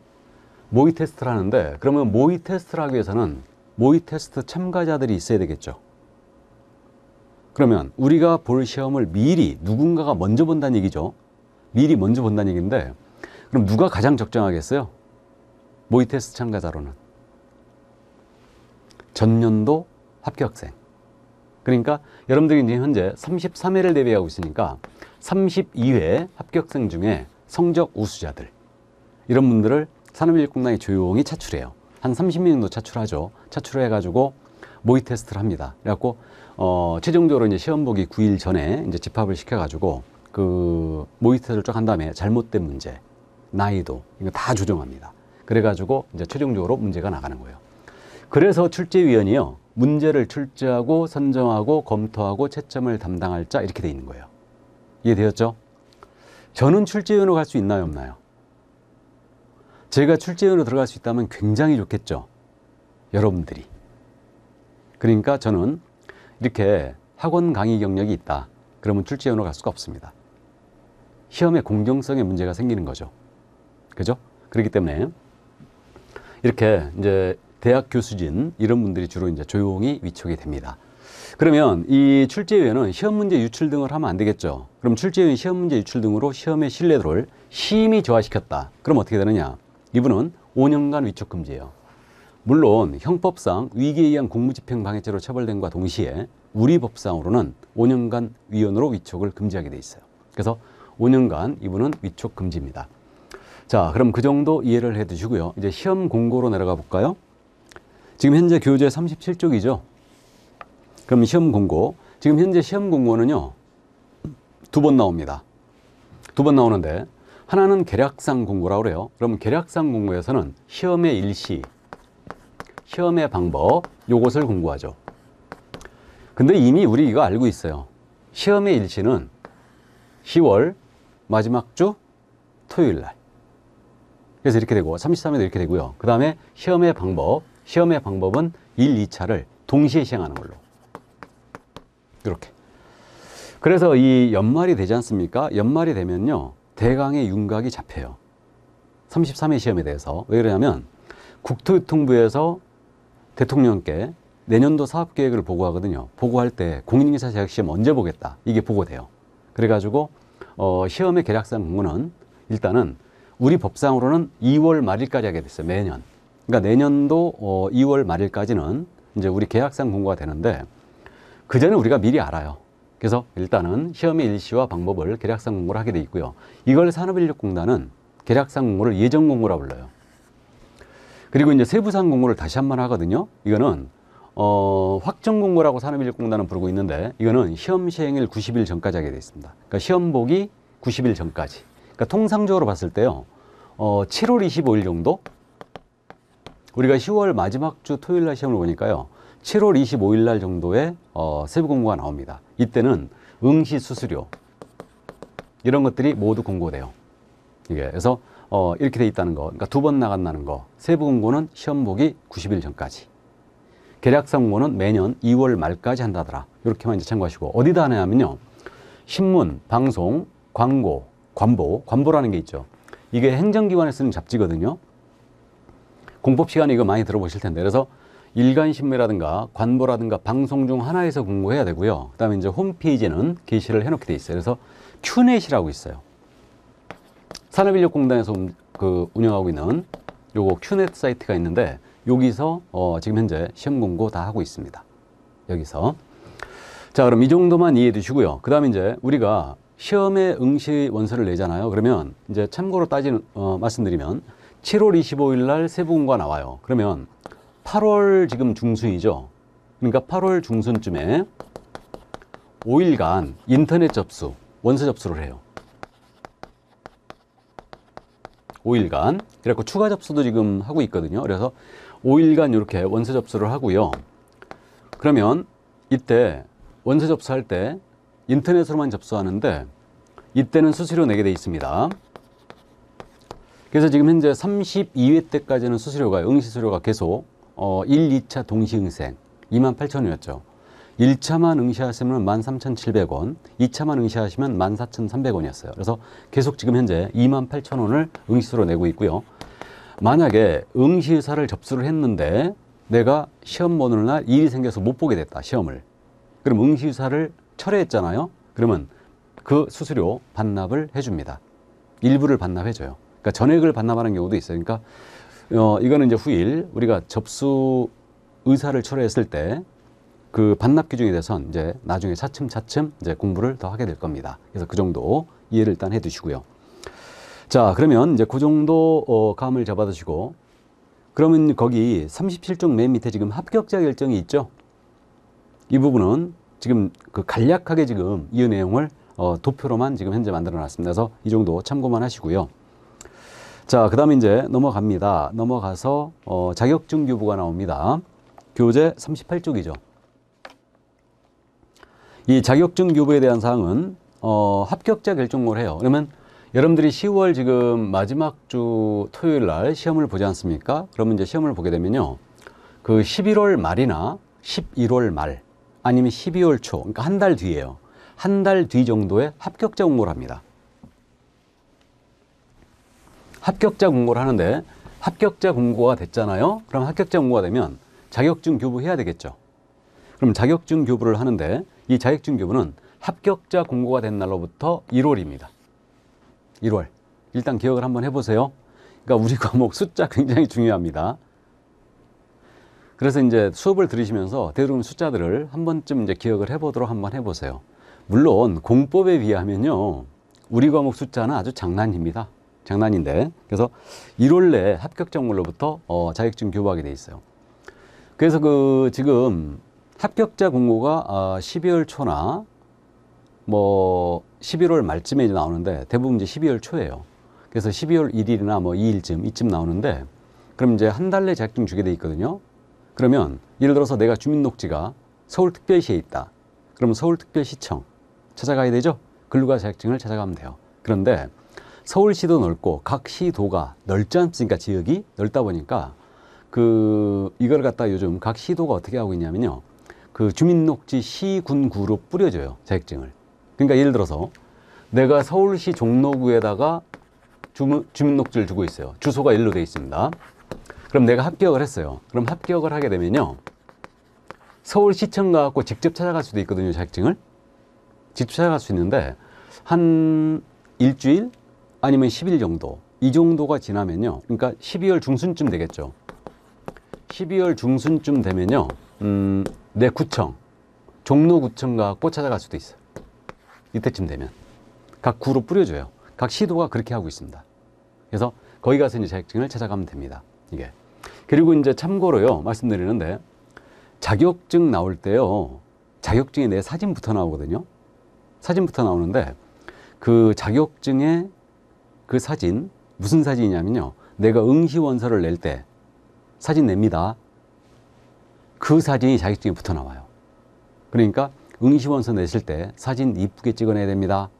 모의 테스트를 하는데 그러면 모의 테스트를 하기 위해서는 모의 테스트 참가자들이 있어야 되겠죠. 그러면 우리가 볼 시험을 미리 누군가가 먼저 본다는 얘기죠. 미리 먼저 본다는 얘기인데 그럼 누가 가장 적정하겠어요? 모의 테스트 참가자로는 전년도 합격생. 그러니까 여러분들이 이제 현재 33회를 대비하고 있으니까 32회 합격생 중에 성적 우수자들 이런 분들을 산업인력공단이 조용히 차출해요. 한 30명 정도 차출하죠. 차출을 해가지고 모의 테스트를 합니다. 그래갖고 최종적으로 이제 시험 보기 9일 전에 이제 집합을 시켜가지고 그 모의 테스트를 쭉 한 다음에 잘못된 문제, 난이도 이거 다 조정합니다. 그래가지고 이제 최종적으로 문제가 나가는 거예요. 그래서 출제위원이요 문제를 출제하고 선정하고 검토하고 채점을 담당할 자 이렇게 돼 있는 거예요. 이해되었죠? 저는 출제위원으로 갈 수 있나요, 없나요? 제가 출제위원으로 들어갈 수 있다면 굉장히 좋겠죠. 여러분들이. 그러니까 저는 이렇게 학원 강의 경력이 있다. 그러면 출제위원으로 갈 수가 없습니다. 시험의 공정성에 문제가 생기는 거죠. 그죠? 그렇기 때문에 이렇게 이제 대학 교수진 이런 분들이 주로 이제 조용히 위촉이 됩니다. 그러면 이 출제위원은 시험 문제 유출 등을 하면 안 되겠죠. 그럼 출제위원 시험 문제 유출 등으로 시험의 신뢰도를 심히 저하시켰다. 그럼 어떻게 되느냐? 이분은 5년간 위촉 금지예요. 물론 형법상 위기에 의한 공무집행 방해죄로 처벌됨과 동시에 우리 법상으로는 5년간 위원으로 위촉을 금지하게 돼 있어요. 그래서 5년간 이분은 위촉 금지입니다. 자, 그럼 그 정도 이해를 해 두시고요. 이제 시험 공고로 내려가 볼까요? 지금 현재 교재 37쪽이죠. 그럼 시험 공고. 지금 현재 시험 공고는요. 2번 나옵니다. 2번 나오는데 하나는 계략상 공고라고 그래요. 그럼 계략상 공고에서는 시험의 일시, 시험의 방법 요것을 공고하죠. 근데 이미 우리 이거 알고 있어요. 시험의 일시는 10월 마지막 주 토요일 날. 그래서 이렇게 되고 33일도 이렇게 되고요. 그 다음에 시험의 방법은 1, 2차를 동시에 시행하는 걸로. 이렇게. 그래서 이 연말이 되지 않습니까? 연말이 되면요. 대강의 윤곽이 잡혀요. 33회 시험에 대해서. 왜 그러냐면 국토교통부에서 대통령께 내년도 사업계획을 보고하거든요. 보고할 때 공인인사 자격시험 언제 보겠다. 이게 보고돼요. 그래가지고 시험의 계략상 공고는 일단은 우리 법상으로는 2월 말일까지 하게 됐어요. 매년. 그러니까 내년도 2월 말일까지는 이제 우리 계약상 공고가 되는데 그 전에 우리가 미리 알아요. 그래서 일단은 시험의 일시와 방법을 계략상 공고를 하게 돼 있고요. 이걸 산업인력공단은 계략상 공고를 예정 공고라고 불러요. 그리고 이제 세부상 공고를 다시 한번 하거든요. 이거는 확정 공고라고 산업인력공단은 부르고 있는데 이거는 시험 시행일 90일 전까지 하게 돼 있습니다. 그러니까 시험 보기 90일 전까지. 그러니까 통상적으로 봤을 때요. 7월 25일 정도? 우리가 10월 마지막 주 토요일 날 시험을 보니까요. 7월 25일 날 정도에 세부 공고가 나옵니다. 이때는 응시 수수료 이런 것들이 모두 공고돼요. 이게 그래서 이렇게 돼 있다는 거. 그러니까 2번 나간다는 거. 세부 공고는 시험 보기 90일 전까지. 계략상 공고는 매년 2월 말까지 한다더라. 이렇게만 이제 참고하시고 어디다 하냐면요. 신문, 방송, 광고, 관보라는 게 있죠. 이게 행정기관에 쓰는 잡지거든요. 공법 시간에 이거 많이 들어보실 텐데 그래서 일간신문이라든가 관보라든가 방송 중 하나에서 공고해야 되고요. 그 다음에 이제 홈페이지에는 게시를 해놓게 돼 있어요. 그래서 큐넷이라고 있어요. 산업인력공단에서 운영하고 있는 요거 큐넷 사이트가 있는데 여기서 지금 현재 시험 공고 다 하고 있습니다. 여기서. 자, 그럼 이 정도만 이해해 두시고요. 그 다음에 이제 우리가 시험에 응시 원서를 내잖아요. 그러면 이제 참고로 말씀드리면 7월 25일 날 세부 공고가 나와요. 그러면 8월 지금 중순이죠. 그러니까 8월 중순쯤에 5일간 인터넷 접수, 원서 접수를 해요. 5일간. 그래갖고 추가 접수도 지금 하고 있거든요. 그래서 5일간 이렇게 원서 접수를 하고요. 그러면 이때 원서 접수할 때 인터넷으로만 접수하는데 이때는 수수료 내게 돼 있습니다. 그래서 지금 현재 32회 때까지는 수수료가, 응시수료가 계속 1, 2차 동시응생 28,000원이었죠. 1차만 응시하시면 13,700원, 2차만 응시하시면 14,300원이었어요. 그래서 계속 지금 현재 28,000원을 응시수로 내고 있고요. 만약에 응시의사를 접수를 했는데 내가 시험 보는 날 일이 생겨서 못 보게 됐다, 시험을. 그럼 응시의사를 철회했잖아요. 그러면 그 수수료 반납을 해줍니다. 일부를 반납해줘요. 그러니까 전액을 반납하는 경우도 있어요. 그러니까 이거는 이제 후일 우리가 접수 의사를 철회했을 때 그 반납 기준에 대해서는 이제 나중에 차츰차츰 이제 공부를 더 하게 될 겁니다. 그래서 그 정도 이해를 일단 해두시고요. 자, 그러면 이제 그 정도 감을 잡아두시고, 그러면 거기 37쪽 맨 밑에 지금 합격자 결정이 있죠. 이 부분은 지금 그 간략하게 지금 이 내용을 도표로만 지금 현재 만들어 놨습니다. 그래서 이 정도 참고만 하시고요. 자, 그 다음에 이제 넘어갑니다. 넘어가서 자격증 교부가 나옵니다. 교재 38쪽이죠. 이 자격증 교부에 대한 사항은 합격자 결정을 해요. 그러면 여러분들이 10월 지금 마지막 주 토요일 날 시험을 보지 않습니까? 그러면 이제 시험을 보게 되면요, 그 11월 말이나 11월 말 아니면 12월 초, 그러니까 한 달 뒤에요. 한 달 뒤 정도에 합격자 공고를 합니다. 합격자 공고를 하는데 합격자 공고가 됐잖아요. 그럼 합격자 공고가 되면 자격증 교부해야 되겠죠. 그럼 자격증 교부를 하는데 이 자격증 교부는 합격자 공고가 된 날로부터 1월입니다. 1월. 일단 기억을 한번 해보세요. 그러니까 우리 과목 숫자 굉장히 중요합니다. 그래서 이제 수업을 들으시면서 되도록 숫자들을 한 번쯤 이제 기억을 해보도록 한번 해보세요. 물론 공법에 비하면요, 우리 과목 숫자는 아주 장난입니다. 장난인데, 그래서 1월 내에 합격자 공고로부터 자격증 교부하게 돼 있어요. 그래서 그 지금 합격자 공고가 12월 초나 뭐 11월 말쯤에 이제 나오는데 대부분 이제 12월 초예요. 그래서 12월 1일이나 뭐 2일쯤 이쯤 나오는데, 그럼 이제 한 달 내 자격증 주게 돼 있거든요. 그러면 예를 들어서 내가 주민녹지가 서울특별시에 있다. 그러면 서울특별시청 찾아가야 되죠. 글로 가 자격증을 찾아가면 돼요. 그런데 서울시도 넓고 각 시도가 넓지 않습니까? 지역이 넓다 보니까 이걸 갖다 요즘 각 시도가 어떻게 하고 있냐면요, 그 주민녹지 시군구로 뿌려줘요, 자격증을. 그러니까 예를 들어서 내가 서울시 종로구에다가 주민녹지를 주고 있어요. 주소가 일로 되어 있습니다. 그럼 내가 합격을 했어요. 그럼 합격을 하게 되면요, 서울시청 가갖고 직접 찾아갈 수도 있거든요, 자격증을. 직접 찾아갈 수 있는데 한 일주일 아니면 10일 정도, 이 정도가 지나면요, 그러니까 12월 중순쯤 되겠죠. 12월 중순쯤 되면요, 내 구청, 종로구청 가갖고 찾아갈 수도 있어요. 이때쯤 되면 각 구로 뿌려줘요. 각 시도가 그렇게 하고 있습니다. 그래서 거기 가서 이제 자격증을 찾아가면 됩니다. 이게. 그리고 이제 참고로요, 말씀드리는데 자격증 나올 때요, 자격증에 내 사진부터 나오거든요. 사진부터 나오는데 그 자격증에 그 사진, 무슨 사진이냐면요, 내가 응시원서를 낼 때 사진 냅니다. 그 사진이 자격증에 붙어 나와요. 그러니까 응시원서 내실 때 사진 이쁘게 찍어내야 됩니다.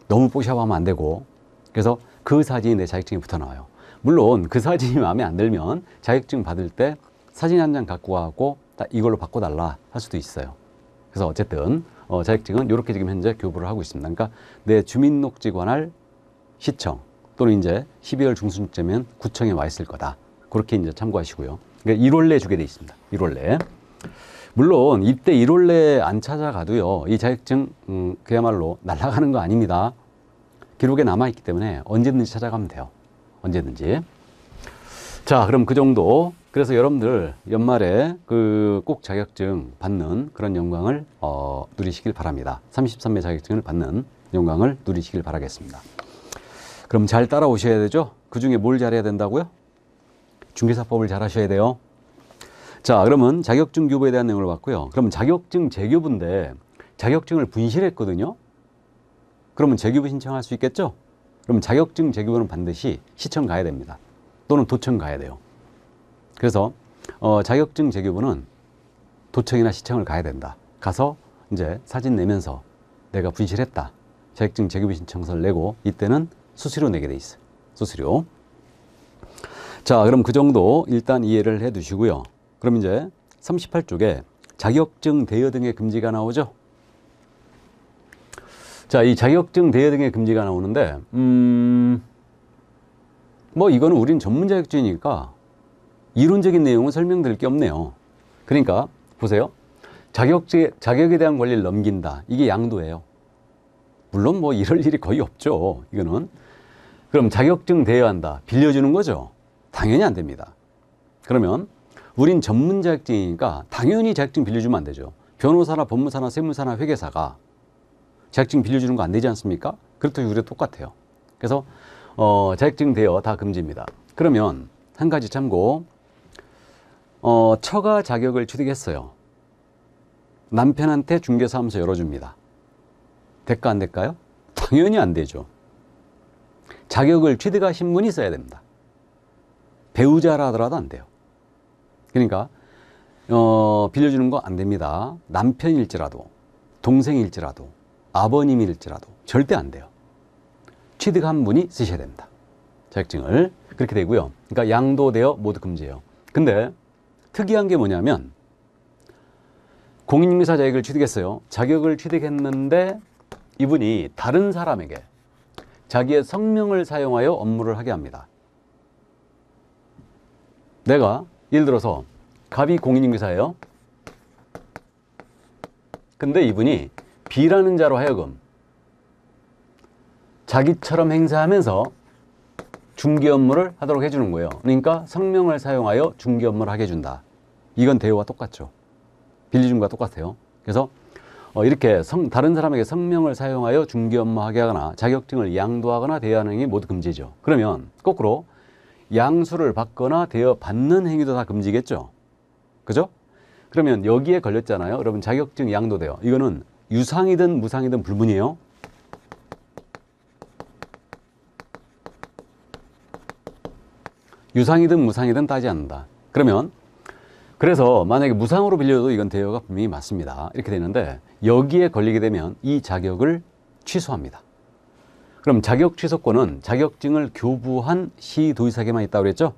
너무 뽀샵하면 안 되고. 그래서 그 사진이 내 자격증에 붙어 나와요. 물론 그 사진이 마음에 안 들면 자격증 받을 때 사진 한 장 갖고 와갖고 이걸로 바꿔달라 할 수도 있어요. 그래서 어쨌든 자격증은 이렇게 지금 현재 교부를 하고 있습니다. 그러니까 내 주민녹지 관할 시청 또는 이제 12월 중순쯤이면 구청에 와 있을 거다. 그렇게 이제 참고하시고요. 그러니까 1월 내에 주게 돼 있습니다. 1월 내에. 물론 이때 1월 내에 안 찾아가도요, 이 자격증 그야말로 날아가는 거 아닙니다. 기록에 남아있기 때문에 언제든지 찾아가면 돼요. 언제든지. 자, 그럼 그 정도. 그래서 여러분들 연말에 꼭 자격증 받는 그런 영광을 누리시길 바랍니다. 33회 자격증을 받는 영광을 누리시길 바라겠습니다. 그럼 잘 따라오셔야 되죠? 그 중에 뭘 잘해야 된다고요? 중개사법을 잘 하셔야 돼요. 자, 그러면 자격증 교부에 대한 내용을 봤고요. 그러면 자격증 재교부인데 자격증을 분실했거든요. 그러면 재교부 신청할 수 있겠죠? 그러면 자격증 재교부는 반드시 시청 가야 됩니다. 또는 도청 가야 돼요. 그래서 자격증 재교부는 도청이나 시청을 가야 된다. 가서 이제 사진 내면서 내가 분실했다. 자격증 재교부 신청서를 내고 이때는 수수료 내게 돼 있어요. 수수료. 자, 그럼 그 정도 일단 이해를 해 두시고요. 그럼 이제 38쪽에 자격증 대여 등의 금지가 나오죠. 자, 이 자격증 대여 등의 금지가 나오는데 뭐 이거는 우린 전문 자격증이니까 이론적인 내용은 설명드릴 게 없네요. 그러니까 보세요. 자격에 대한 권리를 넘긴다. 이게 양도예요. 물론 뭐 이럴 일이 거의 없죠. 이거는. 그럼 자격증 대여한다. 빌려주는 거죠. 당연히 안 됩니다. 그러면 우린 전문 자격증이니까 당연히 자격증 빌려주면 안 되죠. 변호사나 법무사나 세무사나 회계사가 자격증 빌려주는 거 안 되지 않습니까? 그렇듯이 우리도 똑같아요. 그래서 자격증 대여 다 금지입니다. 그러면 한 가지 참고. 처가 자격을 취득했어요. 남편한테 중개사무소 열어줍니다. 될까 안 될까요? 당연히 안 되죠. 자격을 취득하신 분이 써야 됩니다. 배우자라 하더라도 안 돼요. 그러니까 빌려주는 거 안 됩니다. 남편일지라도 동생일지라도 아버님일지라도 절대 안 돼요. 취득한 분이 쓰셔야 됩니다. 자격증을. 그렇게 되고요. 그러니까 양도되어 모두 금지예요. 근데 특이한 게 뭐냐면 공인중개사 자격을 취득했어요. 자격을 취득했는데 이분이 다른 사람에게 자기의 성명을 사용하여 업무를 하게 합니다. 내가 예를 들어서 갑이 공인중개사예요. 근데 이분이 B라는 자로 하여금 자기처럼 행세하면서 중개 업무를 하도록 해주는 거예요. 그러니까 성명을 사용하여 중개 업무를 하게 해준다. 이건 대여와 똑같죠. 빌려준 거와 똑같아요. 그래서 이렇게 다른 사람에게 성명을 사용하여 중개 업무 하게 하거나 자격증을 양도하거나 대여하는 행위 모두 금지죠. 그러면 거꾸로 양수를 받거나 대여받는 행위도 다 금지겠죠. 그죠? 그러면 여기에 걸렸잖아요. 여러분 자격증 양도대여. 이거는 유상이든 무상이든 불문이에요. 유상이든 무상이든 따지 않는다. 그러면 그래서 만약에 무상으로 빌려도 이건 대여가 분명히 맞습니다. 이렇게 되는데 여기에 걸리게 되면 이 자격을 취소합니다. 그럼 자격 취소권은 자격증을 교부한 시도지사에게만 있다고 그랬죠?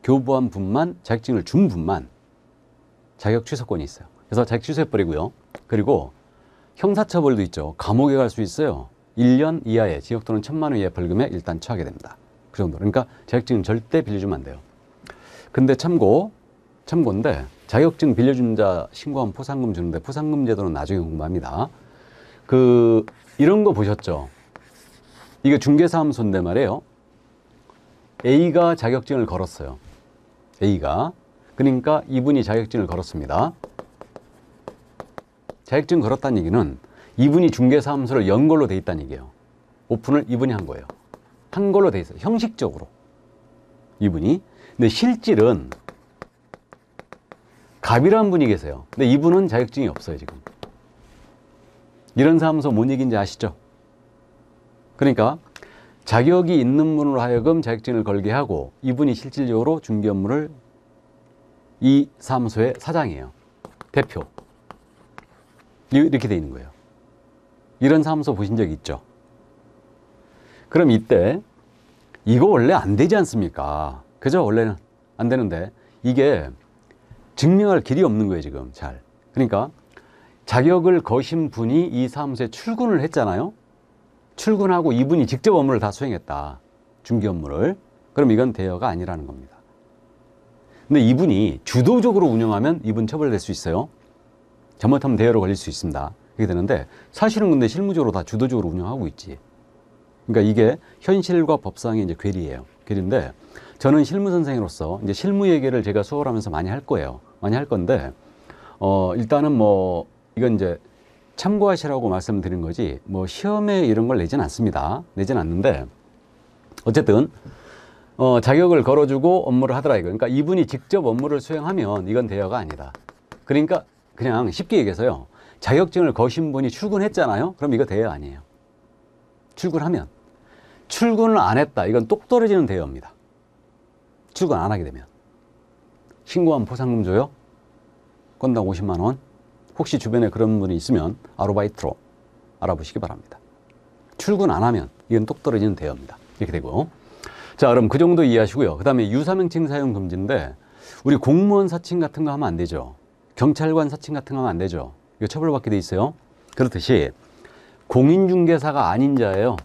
교부한 분만, 자격증을 준 분만 자격 취소권이 있어요. 그래서 자격 취소해버리고요. 그리고 형사처벌도 있죠. 감옥에 갈 수 있어요. 1년 이하의 징역 또는 1,000만 원 이하의 벌금에 일단 처하게 됩니다. 그 정도. 그러니까 자격증은 절대 빌려주면 안 돼요. 근데 참고인데 자격증 빌려준 자 신고하면 포상금 주는데 포상금 제도는 나중에 공부합니다. 이런 거 보셨죠? 이게 중개사무소인데 말이에요. A가 자격증을 걸었어요. A가. 그러니까 이분이 자격증을 걸었습니다. 자격증 걸었다는 얘기는 이분이 중개사무소를 연 걸로 돼 있다는 얘기예요. 오픈을 이분이 한 거예요. 한 걸로 돼 있어요. 형식적으로. 이분이. 근데 실질은 갑이라는 분이 계세요. 근데 이분은 자격증이 없어요, 지금. 이런 사무소 뭔 얘기인지 아시죠? 그러니까 자격이 있는 분으로 하여금 자격증을 걸게 하고 이분이 실질적으로 중개 업무를 이 사무소의 사장이에요. 대표. 이렇게 돼 있는 거예요. 이런 사무소 보신 적 있죠? 그럼 이때 이거 원래 안 되지 않습니까? 그죠? 원래는 안 되는데 이게 증명할 길이 없는 거예요, 지금. 잘. 그러니까 자격을 거신 분이 이 사무소에 출근을 했잖아요. 출근하고 이분이 직접 업무를 다 수행했다. 중개 업무를. 그럼 이건 대여가 아니라는 겁니다. 근데 이분이 주도적으로 운영하면 이분 처벌될 수 있어요. 잘못하면 대여로 걸릴 수 있습니다. 그렇게 되는데 사실은 근데 실무적으로 다 주도적으로 운영하고 있지. 그러니까 이게 현실과 법상의 이제 괴리예요. 괴리인데 저는 실무 선생으로서 이제 실무 얘기를 제가 수업을 하면서 많이 할 거예요. 많이 할 건데 일단은 뭐 이건 이제 참고하시라고 말씀드린 거지 뭐 시험에 이런 걸 내진 않습니다. 내진 않는데 어쨌든 자격을 걸어주고 업무를 하더라 이거. 그러니까 이분이 직접 업무를 수행하면 이건 대여가 아니다. 그러니까 그냥 쉽게 얘기해서요. 자격증을 거신 분이 출근했잖아요. 그럼 이거 대여 아니에요. 출근하면. 출근을 안 했다. 이건 똑 떨어지는 대여입니다. 출근 안 하게 되면. 신고하면 포상금 줘요. 건당 50만 원. 혹시 주변에 그런 분이 있으면 아르바이트로 알아보시기 바랍니다. 출근 안 하면 이건 똑 떨어지는 대여입니다. 이렇게 되고. 자, 그럼 그 정도 이해하시고요. 그 다음에 유사명칭 사용 금지인데 우리 공무원 사칭 같은 거 하면 안 되죠. 경찰관 사칭 같은 거 하면 안 되죠. 이거 처벌받게 돼 있어요. 그렇듯이 공인중개사가 아닌 자예요.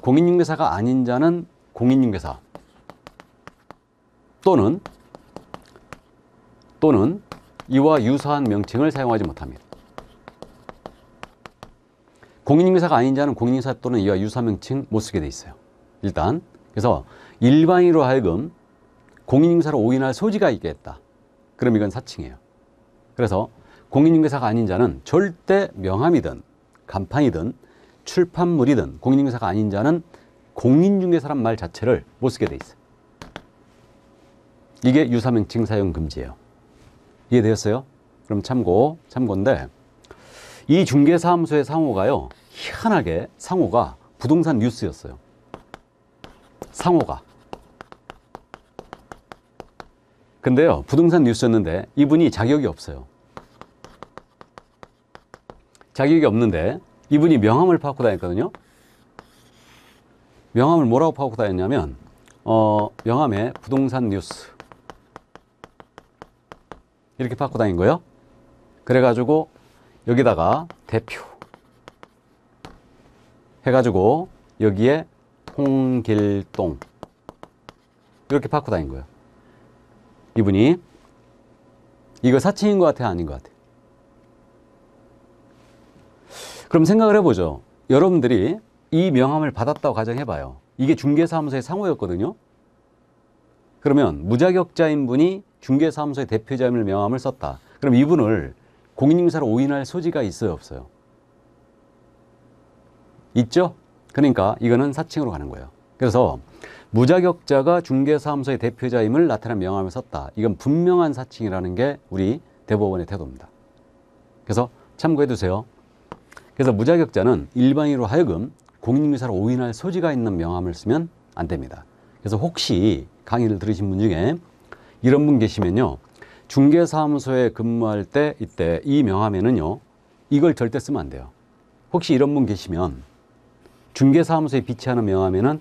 공인중개사가 아닌 자는 공인중개사 또는 이와 유사한 명칭을 사용하지 못합니다. 공인중개사가 아닌 자는 공인중개사 또는 이와 유사한 명칭 못 쓰게 돼 있어요. 일단 그래서 일반인으로 하여금 공인중개사로 오인할 소지가 있겠다. 그럼 이건 사칭이에요. 그래서 공인중개사가 아닌 자는 절대 명함이든 간판이든 출판물이든 공인중개사가 아닌 자는 공인중개사란 말 자체를 못 쓰게 돼 있어요. 이게 유사명칭 사용 금지예요. 이해되었어요? 그럼 참고인데 이 중개사무소의 상호가요. 희한하게 상호가 부동산 뉴스였어요. 상호가. 근데요. 부동산 뉴스였는데 이분이 자격이 없어요. 자격이 없는데 이분이 명함을 파고 다녔거든요. 명함을 뭐라고 파고 다녔냐면 명함에 부동산 뉴스 이렇게 파고 다닌 거예요. 그래가지고 여기다가 대표 해가지고 여기에 홍길동 이렇게 파고 다닌 거예요. 이분이 이거 사칭인 것 같아요? 아닌 것 같아요? 그럼 생각을 해보죠. 여러분들이 이 명함을 받았다고 가정해봐요. 이게 중개사무소의 상호였거든요. 그러면 무자격자인 분이 중개사무소의 대표자임을 명함을 썼다. 그럼 이분을 공인중개사로 오인할 소지가 있어요? 없어요? 있죠? 그러니까 이거는 사칭으로 가는 거예요. 그래서 무자격자가 중개사무소의 대표자임을 나타낸 명함을 썼다. 이건 분명한 사칭이라는 게 우리 대법원의 태도입니다. 그래서 참고해 두세요. 그래서 무자격자는 일반인으로 하여금 공인중개사로 오인할 소지가 있는 명함을 쓰면 안 됩니다. 그래서 혹시 강의를 들으신 분 중에 이런 분 계시면요. 중개사무소에 근무할 때 이때 이 명함에는요. 이걸 절대 쓰면 안 돼요. 혹시 이런 분 계시면 중개사무소에 비치하는 명함에는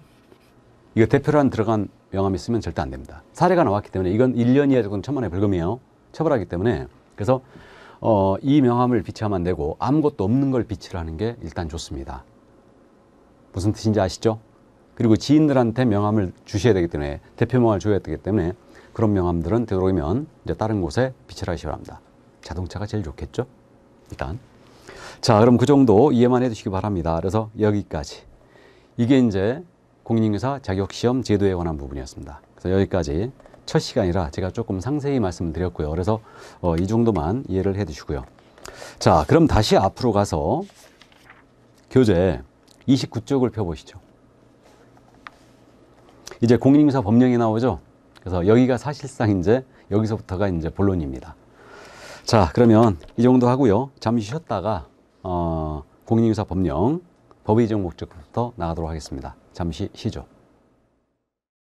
이거 대표란 들어간 명함이 쓰면 절대 안 됩니다. 사례가 나왔기 때문에 이건 1년 이하 혹은 1,000만 원의 벌금이에요. 처벌하기 때문에. 그래서 이 명함을 비치하면 안 되고 아무것도 없는 걸 비치를 하는 게 일단 좋습니다. 무슨 뜻인지 아시죠? 그리고 지인들한테 명함을 주셔야 되기 때문에 대표 명함을 줘야 되기 때문에 그런 명함들은 되도록이면 이제 다른 곳에 비치를 하시기 바랍니다. 자동차가 제일 좋겠죠? 일단. 자, 그럼 그 정도 이해만 해두시기 바랍니다. 그래서 여기까지. 이게 이제 공인중개사 자격시험 제도에 관한 부분이었습니다. 그래서 여기까지 첫 시간이라 제가 조금 상세히 말씀드렸고요. 그래서 이 정도만 이해를 해 두시고요. 자, 그럼 다시 앞으로 가서 교재 29쪽을 펴보시죠. 이제 공인중개사 법령이 나오죠. 그래서 여기가 사실상 이제 여기서부터가 이제 본론입니다. 자, 그러면 이 정도 하고요. 잠시 쉬었다가 공인중개사 법령 법의 적용 목적부터 나가도록 하겠습니다. 잠시 쉬죠.